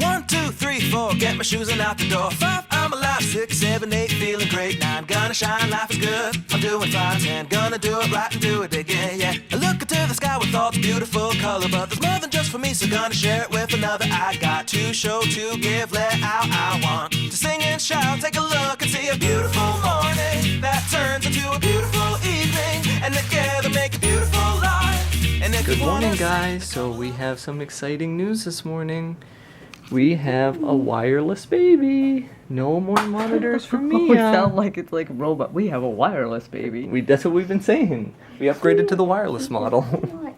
1, 2, 3, 4, get my shoes and out the door. 5, I'm alive. 6, 7, 8, feeling great. 9, gonna shine, life is good. I'm doing fine. 10, gonna do it right and do it again, yeah. I look into the sky with all the beautiful color, but there's more than just for me, so gonna share it with another. I got to show, to give, let out. I want to sing and shout. Take a look and see a beautiful morning that turns into a beautiful evening, and together make a beautiful life. And if Good you wanna morning, guys. So we have some exciting news this morning. We have a wireless baby. No more monitors for We Mia. sound like it's like robot. We have a wireless baby. That's what we've been saying. We upgraded to the wireless model. A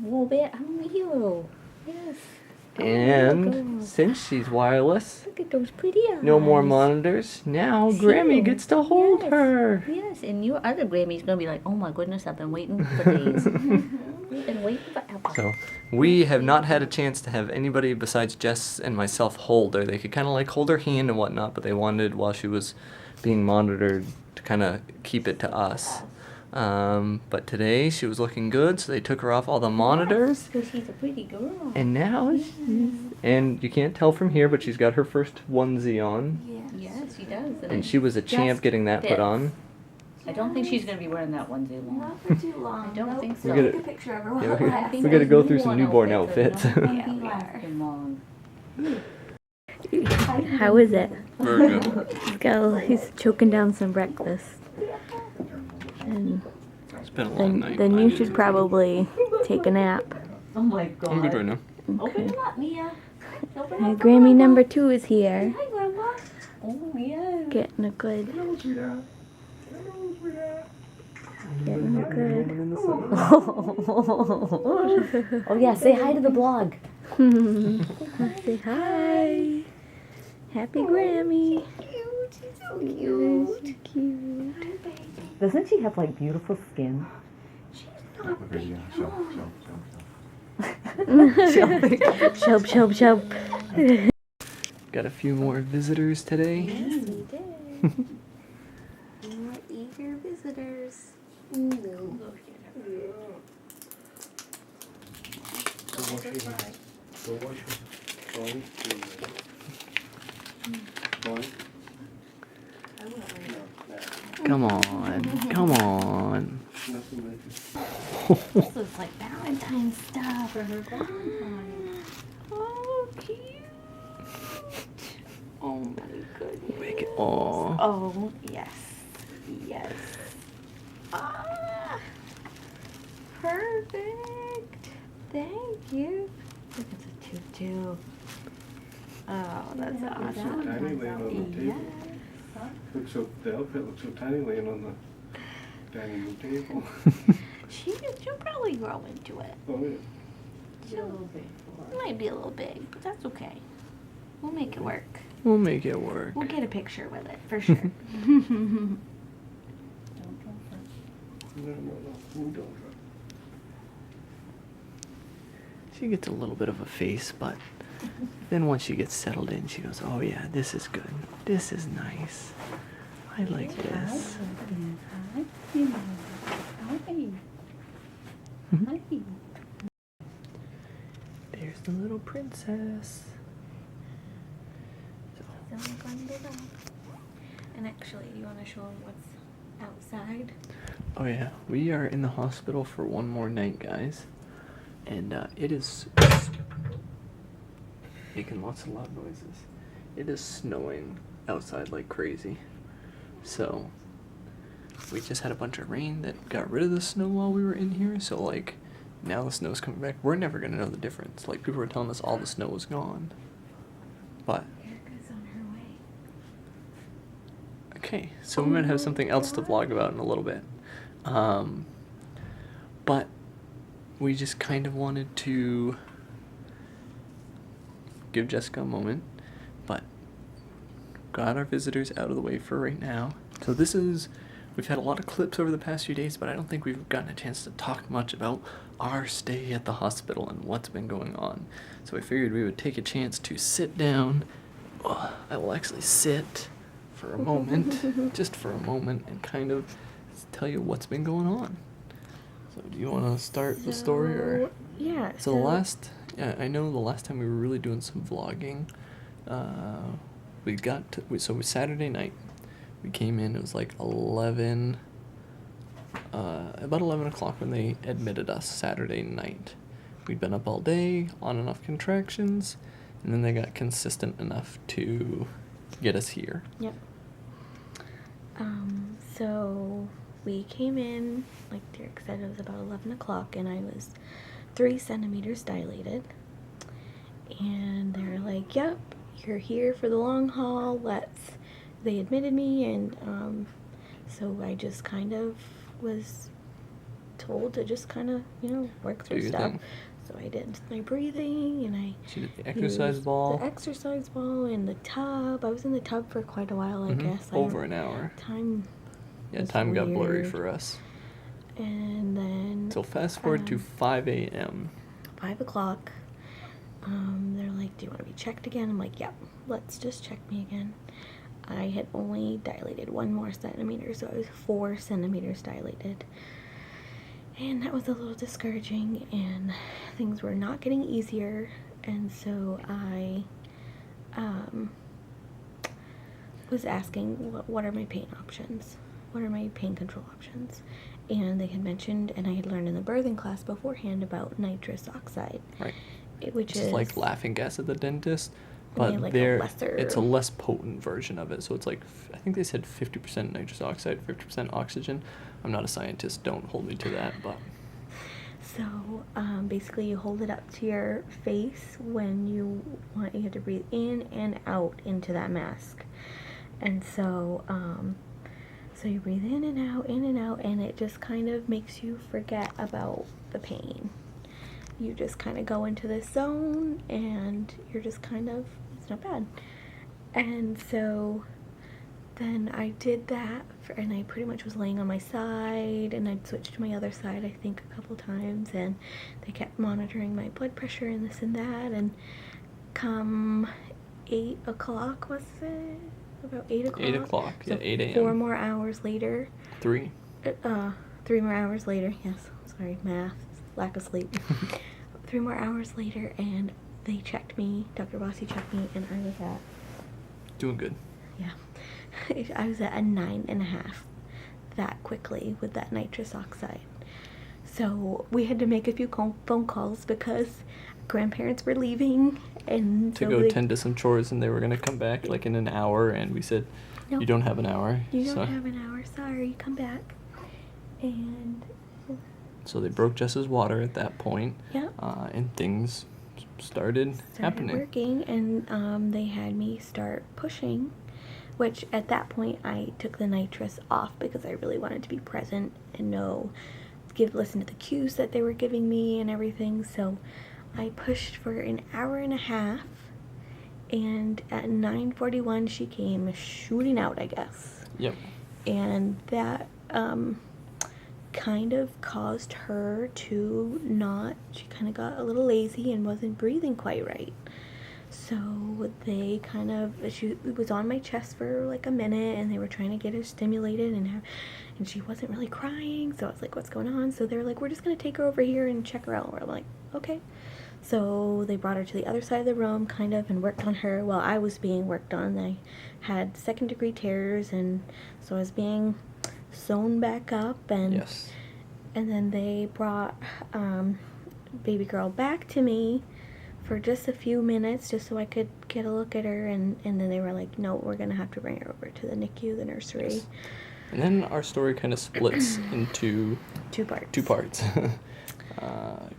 little bit. I'm a hero. Yes. And since she's wireless, Look at those pretty eyes. no more monitors. Now Grammy gets to hold Yes. her. Yes, and your other Grammy's gonna be like, oh my goodness, I've been waiting for days. We've been waiting forever. So we have not had a chance to have anybody besides Jess and myself hold her. They could kind of like hold her hand and whatnot, but they wanted, while she was being monitored, to kind of keep it to us. But today she was looking good, so they took her off all the monitors. Because she's a pretty girl. And now and you can't tell from here, but she's got her first onesie on. Yes, she does. And she was a champ Just getting that put fits. on. I don't think she's gonna be wearing that onesie long. Not for too long. I don't Nope. think so. We gotta- Take a picture of her Yeah, while we it gotta- lasts. we gotta go through some newborn outfits. Yeah, we are. How is it? Very good. He's choking down some breakfast. And It's been a long night. then you should probably take a nap. Oh my god. I'm good right now. Open it up, Mia. Open And up. Grammy number 2 is here. Hi, Grandma. Oh, yeah. Getting a good. Getting a good. Oh, yeah, say hi to the blog. Say hi. Happy Grammy. Cute. She's so cute. She's cute. Doesn't she have like beautiful skin? Shub, shub, shub. Got a few more visitors today. Yes, we did. More eager visitors. Come on, come on. This looks like Valentine's stuff for her Valentine. Oh, cute. Oh my goodness. Make it. Oh. Oh, yes. Yes. Ah, perfect. Thank you. Look at the tutu. Oh, that's awesome. Tiny laying on the table. Yes. The outfit looks so tiny laying on the dining room table. She'll probably grow into it. Oh, yeah. It might be a little big, but that's okay. We'll make it work. We'll make it work. We'll get a picture with it, for sure. No, you don't. She gets a little bit of a face, but then once she gets settled in, she goes, oh yeah, this is good. This is nice. I like this. There's the little princess. And actually, you want to show them what's outside? Oh yeah, we are in the hospital for one more night, guys. And it is making lots of loud noises. It is snowing outside like crazy. So we just had a bunch of rain that got rid of the snow while we were in here. So like now the snow's coming back. We're never gonna know the difference. Like people were telling us all the snow was gone. But Erica's on her way. okay, so we might have something else to vlog about in a little bit. But we just kind of wanted to give Jessica a moment, but got our visitors out of the way for right now. So we've had a lot of clips over the past few days, but I don't think we've gotten a chance to talk much about our stay at the hospital and what's been going on. So I figured we would take a chance to sit down. I will actually sit for a moment, just for a moment, and kind of tell you what's been going on. So do you want to start the story, or? Yeah. So the last Yeah, I know the last time we were really doing some vlogging, so it was Saturday night. We came in, it was like 11, about 11 o'clock when they admitted us Saturday night. We'd been up all day, on and off contractions, and then they got consistent enough to get us here. Yep. So we came in, like Derek said, it was about 11 o'clock, and I was 3 centimeters dilated. And they're like, yep, you're here for the long haul, they admitted me, and so I just kind of was told to just kind of, work through your stuff. thing. So I did my breathing, and She did the exercise ball. The exercise ball and the tub. I was in the tub for quite a while, I guess. Over an hour. Time. Yeah, was time got blurry weird. for us. And then. So fast forward to 5 a.m. 5 o'clock. They're like, do you want to be checked again? I'm like, yep, let's just check me again. I had only dilated 1 more centimeter, so I was 4 centimeters dilated. And that was a little discouraging, and things were not getting easier. And so I was asking, what are my pain options? What are my pain control options? And they had mentioned, and I had learned in the birthing class beforehand about nitrous oxide. Right. Which It's is like laughing gas at the dentist, Yeah, but like a lesser- it's a less potent version of it. So it's like, I think they said 50% nitrous oxide, 50% oxygen. I'm not a scientist, don't hold me to that, but... So, basically you hold it up to your face when you have to breathe in and out into that mask. And so, so you breathe in and out, and it just kind of makes you forget about the pain. You just kind of go into this zone, and you're just kind of, it's not bad. And so then I did that, and I pretty much was laying on my side, and I'd switched to my other side, I think, a couple times, and they kept monitoring my blood pressure and this and that, and come 8 o'clock, was it? About 8 o'clock? 8 o'clock, So yeah, 8 a.m. 4 more hours later. 3. 3 more hours later, yes, sorry, math, lack of sleep. 3 more hours later, and they checked me, Dr. Bossy checked me, and I was at, Doing good. yeah, I was at a 9.5 that quickly with that nitrous oxide. So we had to make a few phone calls because grandparents were leaving, and To so go they, tend to some chores, and they were going to come back like in an hour, and we said, No. you don't have an hour. you don't so, have an hour, sorry, come back. And so they broke Jess's water at that point, yeah, and things started happening. working, and they had me start pushing, which at that point I took the nitrous off because I really wanted to be present and listen to the cues that they were giving me and everything. So I pushed for an hour and a half, and at 9:41 she came shooting out, I guess. Yep. And that kind of caused her to she kind of got a little lazy and wasn't breathing quite right. So they she was on my chest for like a minute, and they were trying to get her stimulated, and she wasn't really crying. So I was like, what's going on? So they were like, we're just going to take her over here and check her out. I'm like, okay. So they brought her to the other side of the room and worked on her while I was being worked on. I had 2nd-degree tears, and so I was being sewn back up, and Yes. and then they brought baby girl back to me for just a few minutes just so I could get a look at her, and then they were like, no, we're gonna have to bring her over to the NICU, the nursery. Yes. And then our story kind of splits into 2 parts. 2 parts.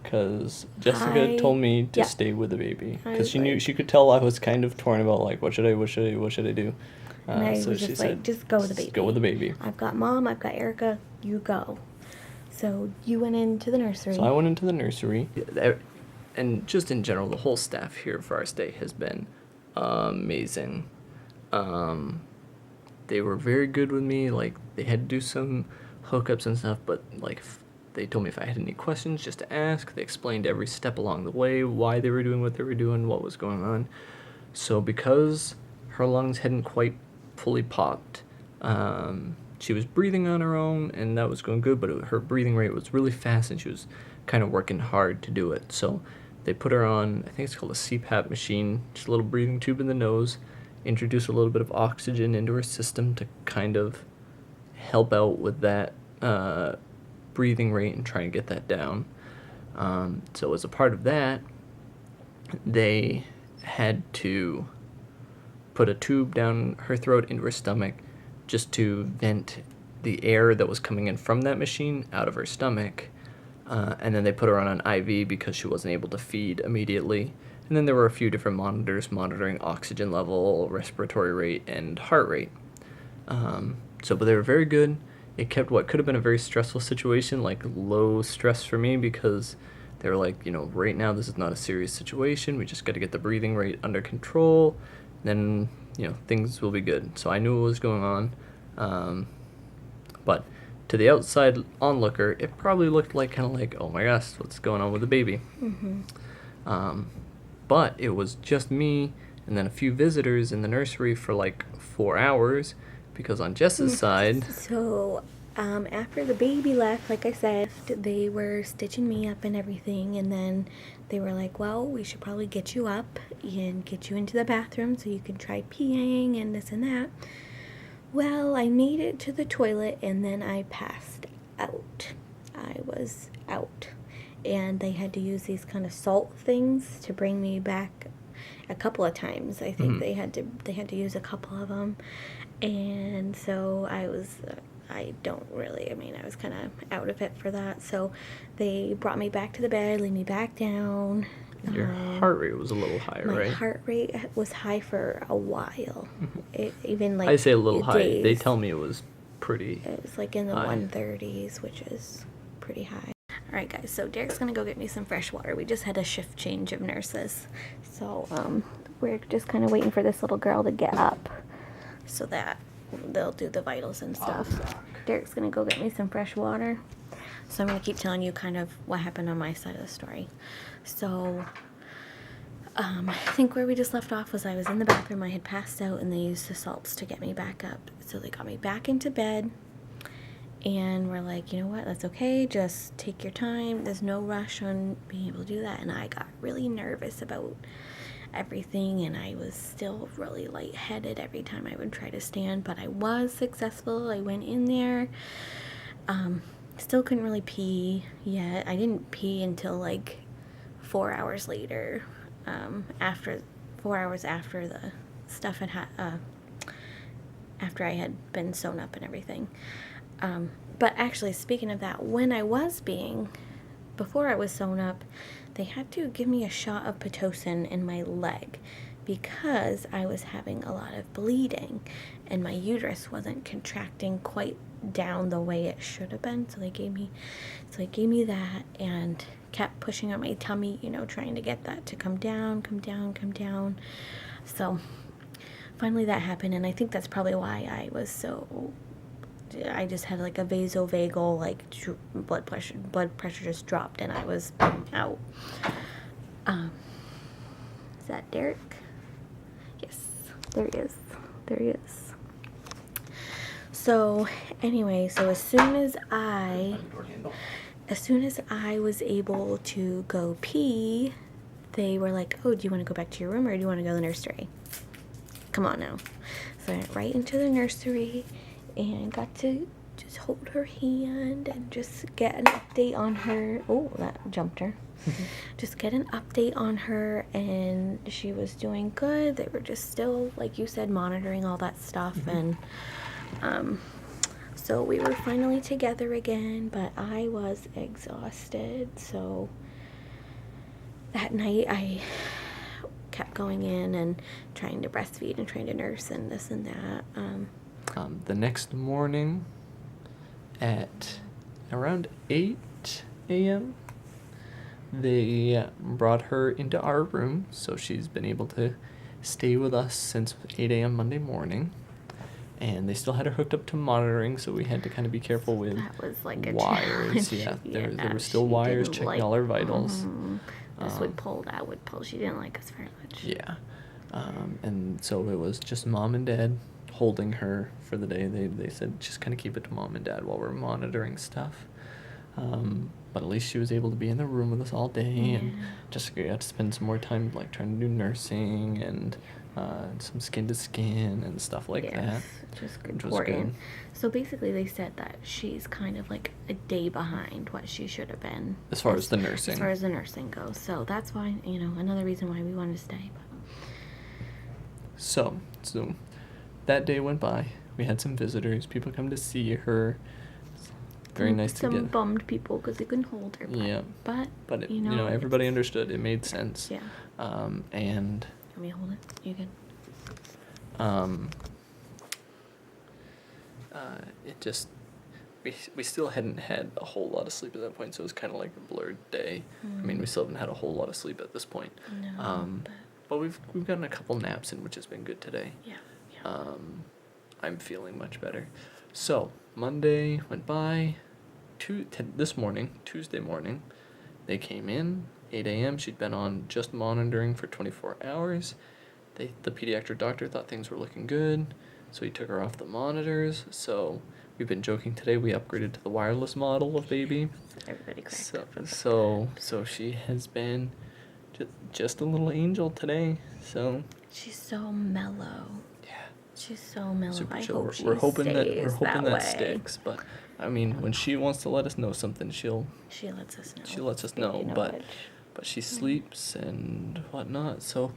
Because Jessica told me to yeah. stay with the baby. I Because was she knew, like- she could tell I was kind of torn about, like, what should I do? And I so was she just said, like, just go with the baby. "Just go with the baby." I've got Mom, I've got Erica, you go. So you went into the nursery. So I went into the nursery. And just in general, the whole staff here for our stay has been amazing. They were very good with me. Like, they had to do some hookups and stuff, but, like, they told me if I had any questions just to ask. They explained every step along the way, why they were doing what they were doing, what was going on. So because her lungs hadn't quite fully popped, she was breathing on her own, and that was going good, but her breathing rate was really fast, and she was kind of working hard to do it. So they put her on, I think it's called a CPAP machine, just a little breathing tube in the nose, introduce a little bit of oxygen into her system to kind of help out with that breathing rate and try and get that down. So as a part of that, they had to put a tube down her throat into her stomach just to vent the air that was coming in from that machine out of her stomach. And then they put her on an IV because she wasn't able to feed immediately. And then there were a few different monitors monitoring oxygen level, respiratory rate, and heart rate. But they were very good. It kept what could have been a very stressful situation, like low stress for me, because they were like, right now this is not a serious situation. We just got to get the breathing rate under control. Then, things will be good. So I knew what was going on. But to the outside onlooker, it probably looked like oh my gosh, what's going on with the baby? Mm-hmm. But it was just me and then a few visitors in the nursery for 4 hours, because on Jess's side... So, after the baby left, like I said, they were stitching me up and everything, and then they were like, well, we should probably get you up and get you into the bathroom so you can try peeing and this and that. Well, I made it to the toilet, and then I passed out. I was out. And they had to use these kind of salt things to bring me back a couple of times. I think they had to use a couple of them. And so I was kind of out of it for that. So they brought me back to the bed, laid me back down. Your heart rate was a little higher, right? My heart rate was high for a while. It even I say a little high. days. They tell me it was pretty. It was in the high. 130s, which is pretty high. All right, guys. So Derek's gonna go get me some fresh water. We just had a shift change of nurses, so we're just kind of waiting for this little girl to get up, so that they'll do the vitals and stuff. Derek's gonna go get me some fresh water. So I'm gonna keep telling you kind of what happened on my side of the story. So, I think where we just left off was I was in the bathroom, I had passed out, and they used the salts to get me back up. So they got me back into bed, and we're like, you know what, that's okay, just take your time, there's no rush on being able to do that. And I got really nervous about everything, and I was still really lightheaded every time I would try to stand, but I was successful. I went in there, still couldn't really pee yet. I didn't pee until 4 hours later, after 4 hours after the stuff after I had been sewn up and everything. But actually, speaking of that, before I was sewn up, they had to give me a shot of Pitocin in my leg because I was having a lot of bleeding and my uterus wasn't contracting quite down the way it should have been. So they gave me that and kept pushing on my tummy, trying to get that to come down. So finally that happened, and I think that's probably why I just had a vasovagal, blood pressure just dropped, and I was out. Is that Derek? Yes, there he is. So anyway, as soon as I was able to go pee, they were like, oh, do you want to go back to your room or do you want to go to the nursery? Come on now. So I went right into the nursery and got to just hold her hand and just get an update on her. Oh, that jumped her. Just get an update on her, and she was doing good. They were just still, like you said, monitoring all that stuff. And so we were finally together again, but I was exhausted. So that night I kept going in and trying to breastfeed and trying to nurse and this and that. The next morning at around 8 a.m., they brought her into our room, so she's been able to stay with us since 8 a.m. Monday morning. And they still had her hooked up to monitoring, so we had to kind of be careful with that was a wires. challenge. There were still wires checking all her vitals. This would pull, that would pull. She didn't like us very much. Yeah. And so it was just mom and dad holding her for the day. They said just kind of keep it to mom and dad while we're monitoring stuff. But at least she was able to be in the room with us all day, and Yeah. Jessica got to spend some more time like trying to do nursing and some skin to skin and stuff like that. Just which was important. good. So basically, they said that she's kind of like a day behind what she should have been As far as the nursing. As far as the nursing goes, so that's why another reason why we wanted to stay. So that day went by. We had some visitors. People come to see her. Very nice to Some get. bummed people because they couldn't hold her. Yeah. But But it's- everybody understood. It made sense. Yeah. And Can we hold it? You can. it just we still hadn't had a whole lot of sleep at that point, so it was kind of like a blurred day. I mean, we still haven't had a whole lot of sleep at this point. No. But we've gotten a couple naps in, which has been good today. Yeah. I'm feeling much better. So Monday went by. This morning, Tuesday morning, they came in 8 a.m. She'd been on just monitoring for 24 hours. The pediatric doctor thought things were looking good, so he took her off the monitors. So we've been joking today. We upgraded to the wireless model of baby. Everybody cracked So up. so she has been just a little angel today. So She's so mellow. yeah, She's so mellow. super I chill. hope she We're hoping that stays that way. sticks. But I mean, when she wants to let us know something, She lets us know. she lets us know. Speaking of But which, she sleeps and whatnot. So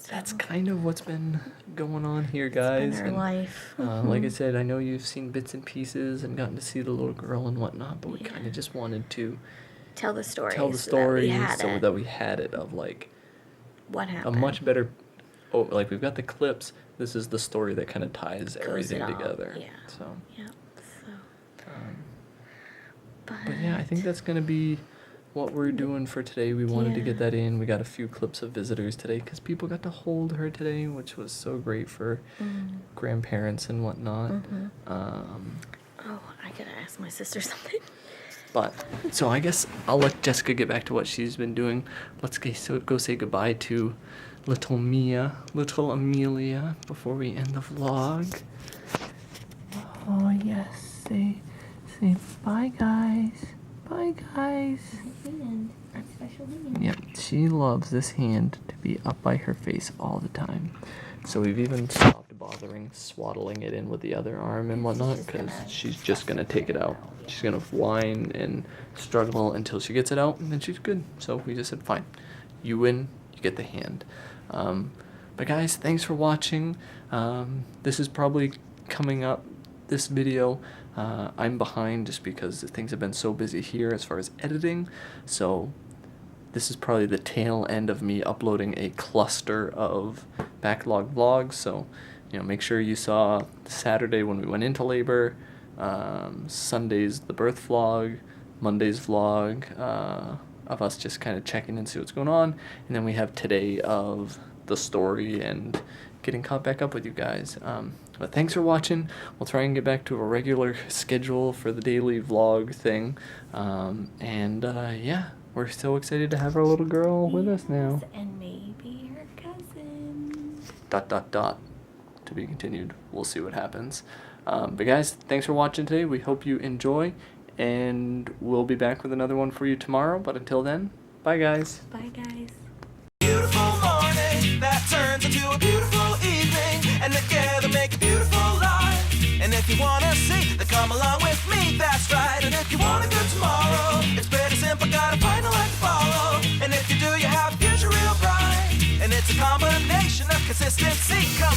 that's So- kind of what's been going on here, it's been guys. her And, life. like I said, I know you've seen bits and pieces and gotten to see the little girl and whatnot, but we kind Yeah. of just wanted to Tell the story. tell the so story that we had it of like what a happened. much better. Oh, like we've got the clips. This is the story that kind of ties Goes everything it all, together. yeah. So, Yeah. So. but yeah, I think that's gonna be what we're doing for today. We wanted to Yeah. get that in. We got a few clips of visitors today because people got to hold her today, which was so great for grandparents and whatnot. Oh, I gotta ask my sister something. But so I guess I'll let Jessica get back to what she's been doing. Let's go say goodbye to little Amelia before we end the vlog. Oh yes, say bye guys. Bye guys. Yep, she loves this hand to be up by her face all the time. So we've even stopped bothering swaddling it in with the other arm and whatnot because she's just gonna take it out. She's gonna whine and struggle until she gets it out, and then she's good. So we just said, fine, you win, you get the hand. But guys, thanks for watching. This is probably coming up, this video. I'm behind just because things have been so busy here as far as editing. So this is probably the tail end of me uploading a cluster of backlog vlogs. So, make sure you saw Saturday when we went into labor, Sunday's the birth vlog, Monday's vlog of us just kind of checking and see what's going on, and then we have today of the story and getting caught back up with you guys. But thanks for watching. We'll try and get back to a regular schedule for the daily vlog thing. Yeah, we're so excited to have our little girl with us now. And maybe her cousin. ... To be continued. We'll see what happens. But guys, thanks for watching today. We hope you enjoy, and we'll be back with another one for you tomorrow. But until then, bye guys. Bye, guys. Beautiful morning that turns into a beautiful evening, and together make a beautiful life. And if you wanna see, then come along with me, that's right. And if you want a good tomorrow, it's pretty simple, gotta find a light to follow. And if you do, you have a future real bright. And it's a combination of consistency, come